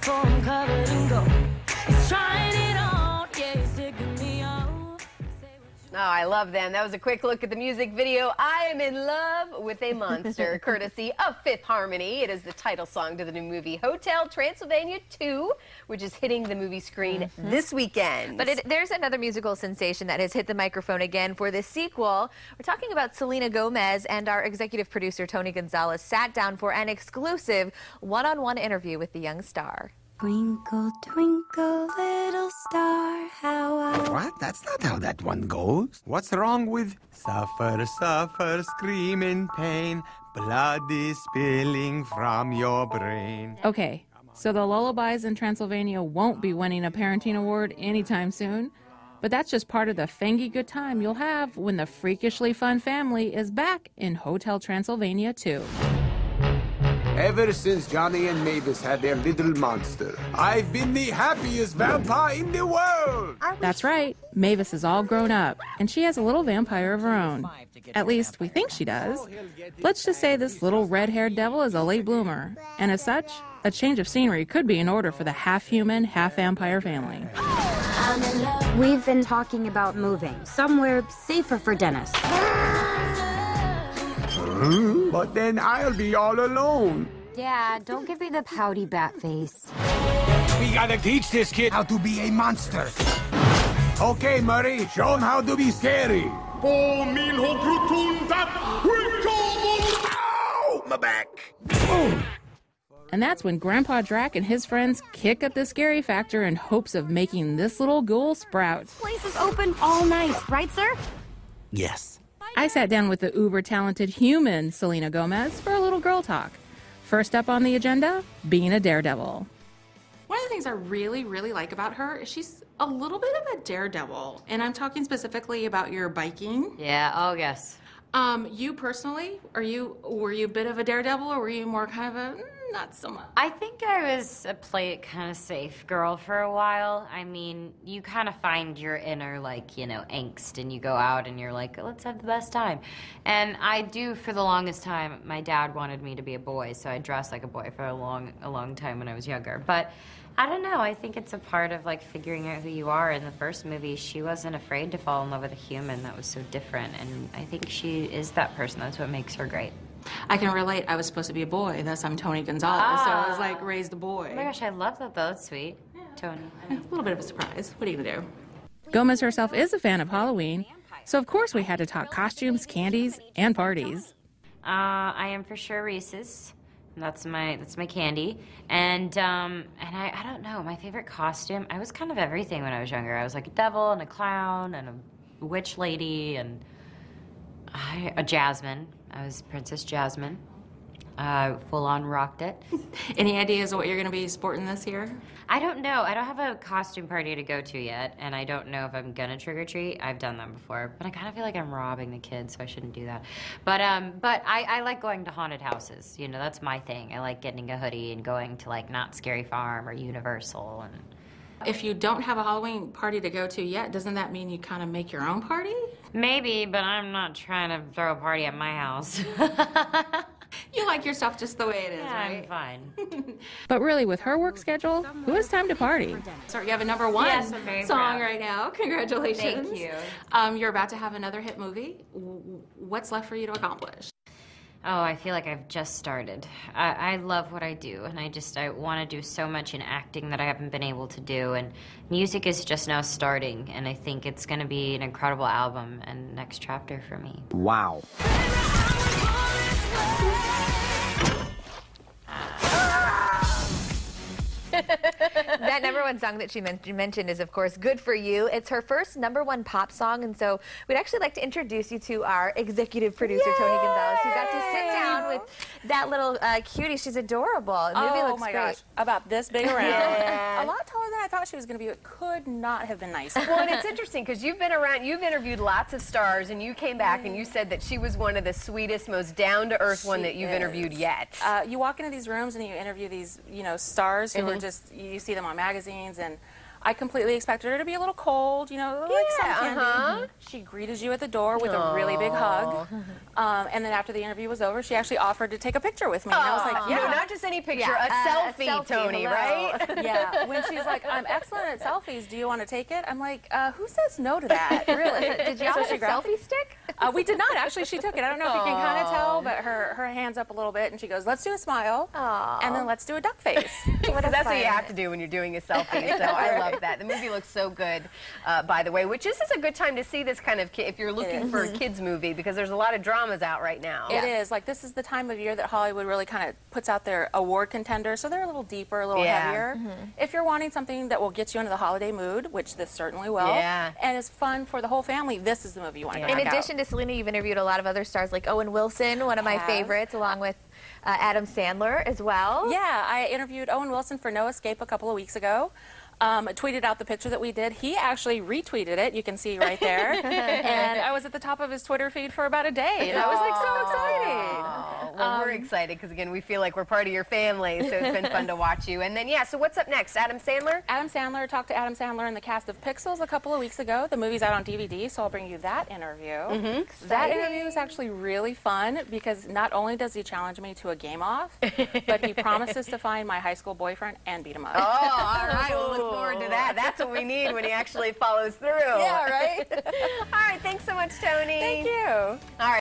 uniform covered in gold. He's trying it on, yeah, he's taking me on. Oh, I love them. That was a quick look at the music video, I Am in Love with a Monster, courtesy of Fifth Harmony. It is the title song to the new movie Hotel Transylvania 2, which is hitting the movie screen this weekend. But there's another musical sensation that has hit the microphone again for this sequel. We're talking about Selena Gomez, and our executive producer, Tony Gonzalez, sat down for an exclusive one-on-one interview with the young star. Twinkle, twinkle, little star, how I... What? That's not how that one goes. What's wrong with suffer, suffer, scream in pain, blood is spilling from your brain? Okay, so the lullabies in Transylvania won't be winning a parenting award anytime soon, but that's just part of the fangy good time you'll have when the freakishly fun family is back in Hotel Transylvania 2. Ever since Johnny and Mavis had their little monster, I've been the happiest vampire in the world! That's right, Mavis is all grown up, and she has a little vampire of her own. At least, we think she does. Let's just say this little red-haired devil is a late bloomer, and as such, a change of scenery could be in order for the half-human, half-vampire family. We've been talking about moving somewhere safer for Dennis. But then I'll be all alone. Yeah, don't give me the pouty bat face. We gotta teach this kid how to be a monster. Okay, Murray, show him how to be scary. Ow! My back! And that's when Grandpa Drac and his friends kick up the scary factor in hopes of making this little ghoul sprout. Place is open all night, right, sir? Yes. I sat down with the uber-talented human Selena Gomez for a little girl talk. First up on the agenda, being a daredevil. One of the things I really, really like about her is she's a little bit of a daredevil. And I'm talking specifically about your biking. Yeah, oh yes. You personally, were you a bit of a daredevil, or were you more kind of a not so much? I think I was a play it kind of safe girl for a while. I mean, you kind of find your inner, like, you know, angst, and you go out and you're like, let's have the best time. And I do, for the longest time, my dad wanted me to be a boy, so I dressed like a boy for a long time when I was younger. But I don't know, I think it's a part of, like, figuring out who you are. In the first movie, she wasn't afraid to fall in love with a human that was so different, and I think she is that person. That's what makes her great. I can relate. I was supposed to be a boy. Thus, I'm Tony Gonzalez, so I was like raised a boy. Oh my gosh, I love that though. That's sweet. Yeah. Tony. A little bit of a surprise. What are you gonna do? Gomez herself is a fan of Halloween, so of course we had to talk costumes, candies, and parties. I am for sure Reese's. That's my candy. And I don't know, my favorite costume, I was kind of everything when I was younger. I was like a devil and a clown and a witch lady and a Jasmine. I was Princess Jasmine. Full on rocked it. Any ideas of what you're going to be sporting this year? I don't know. I don't have a costume party to go to yet, and I don't know if I'm gonna trick or treat. I've done that before, but I kind of feel like I'm robbing the kids, so I shouldn't do that. But I like going to haunted houses. You know, that's my thing. I like getting a hoodie and going to like Not Scary Farm or Universal. And if you don't have a Halloween party to go to yet, doesn't that mean you kind of make your own party? Maybe, but I'm not trying to throw a party at my house. You like yourself just the way it is, yeah, right? I'm fine. But really, with her work schedule, who has time to party? So you have a #1 yes, I'm very song proud. right now. Congratulations. Thank you. You're about to have another hit movie. What's left for you to accomplish? Oh, I feel like I've just started. I love what I do, and I want to do so much in acting that I haven't been able to do, and music is just now starting, and I think it's going to be an incredible album and next chapter for me. Wow. That #1 song that she mentioned is, of course, Good For You. It's her first #1 pop song, and so we'd actually like to introduce you to our executive producer, Yay! Tony Gonzalez, who got to sit down with that little cutie. She's adorable. The movie looks my great. gosh, about this big around. Yeah. A lot taller than I thought she was going to be. It could not have been nicer. Well, and it's interesting because you've been around, you've interviewed lots of stars, and you came back and you said that she was one of the sweetest, most down-to-earth one that you've interviewed yet. You walk into these rooms and you interview these, you know, stars who are just, you see them on magazines, and I completely expected her to be a little cold, you know, like some candy. She greeted you at the door with a really big hug. And then after the interview was over, she actually offered to take a picture with me. And I was like, you know, not just any picture, a selfie, Tony, right? Yeah. When she's like, I'm excellent at selfies. Do you want to take it? I'm like, who says no to that? Really? Did you have a selfie stick? We did not. Actually, she took it. I don't know if you can kind of tell, but her hand's up a little bit, and she goes, let's do a smile, and then let's do a duck face. Because that's what you have to do when you're doing a selfie. So I love that. The movie looks so good, by the way, which this is a good time to see this kind of, if you're looking for a kids movie, because there's a lot of dramas out right now. It is. Like, this is the time of year that Hollywood really kind of puts out their award contenders, so they're a little deeper, a little heavier. If you're wanting something that will get you into the holiday mood, which this certainly will, and is fun for the whole family, this is the movie you want to check out. In addition to Selena, you've interviewed a lot of other stars like Owen Wilson, one of my favorites, along with Adam Sandler as well. Yeah, I interviewed Owen Wilson for No Escape a couple of weeks ago. Tweeted out the picture that we did. He actually retweeted it. You can see right there. And I was at the top of his Twitter feed for about a day. And I was like so excited. Well, we're excited because, again, we feel like we're part of your family, so it's been fun to watch you. And then, so what's up next? Adam Sandler? Adam Sandler. Talked to Adam Sandler and the cast of Pixels a couple of weeks ago. The movie's out on DVD, so I'll bring you that interview. That interview is actually really fun because not only does he challenge me to a game-off, but he promises to find my high school boyfriend and beat him up. Oh, all right. We'll look forward to that. That's what we need when he actually follows through. Yeah, right? All right. Thanks so much, Tony. Thank you. All right.